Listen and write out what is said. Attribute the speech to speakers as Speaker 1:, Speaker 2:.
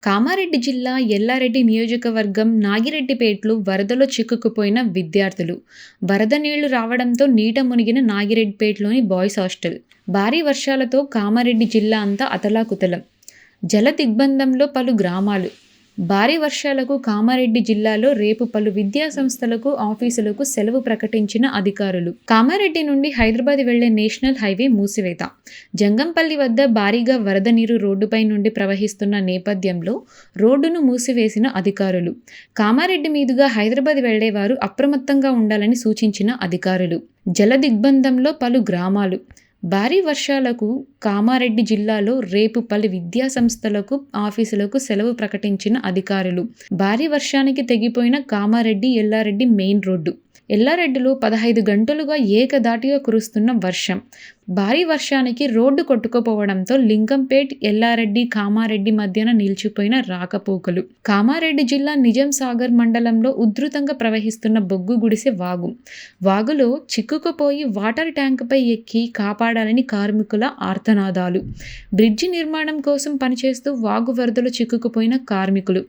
Speaker 1: కామారెడ్డి జిల్లా ఎల్లారెడ్డి నియోజకవర్గం నాగిరెడ్డిపేటలో వరదలో చిక్కుకుపోయిన విద్యార్థులు. వరద నీళ్లు రావడంతో నీట మునిగిన నాగిరెడ్డిపేటలోని బాయ్స్ హాస్టల్. భారీ వర్షాలతో కామారెడ్డి జిల్లా అంతా అతలాకుతలం. జల దిగ్బంధంలో పలు గ్రామాలు. భారీ వర్షాలకు కామారెడ్డి జిల్లాలో రేపు పలు విద్యా సంస్థలకు, ఆఫీసులకు సెలవు ప్రకటించిన అధికారులు. కామారెడ్డి నుండి హైదరాబాద్ వెళ్లే నేషనల్ హైవే మూసివేత. జంగంపల్లి వద్ద భారీగా వరద నీరు రోడ్డుపై నుండి ప్రవహిస్తున్న నేపథ్యంలో రోడ్డును మూసివేసిన అధికారులు. కామారెడ్డి మీదుగా హైదరాబాద్ వెళ్లేవారు అప్రమత్తంగా ఉండాలని సూచించిన అధికారులు. జల దిగ్బంధంలో పలు గ్రామాలు. భారీ వర్షాలకు కామారెడ్డి జిల్లాలో రేపు పలు విద్యా సంస్థలకు, ఆఫీసులకు సెలవు ప్రకటించిన అధికారులు. భారీ వర్షానికి తెగిపోయిన కామారెడ్డి ఎల్లారెడ్డి మెయిన్ రోడ్డు. ఎల్లారెడ్డిలో 15 గంటలుగా ఏకధాటిగా కురుస్తున్న వర్షం. భారీ వర్షానికి రోడ్డు కొట్టుకుపోవడంతో లింగంపేట్, ఎల్లారెడ్డి, కామారెడ్డి మధ్యన నిలిచిపోయిన రాకపోకలు. కామారెడ్డి జిల్లా నిజాం సాగర్ మండలంలో ఉధృతంగా ప్రవహిస్తున్న బొగ్గు గుడిసె వాగు. వాగులో చిక్కుకుపోయి వాటర్ ట్యాంకుపై ఎక్కి కాపాడాలని కార్మికుల ఆర్తనాదాలు. బ్రిడ్జి నిర్మాణం కోసం పనిచేస్తూ వాగు వరదలో చిక్కుకుపోయిన కార్మికులు.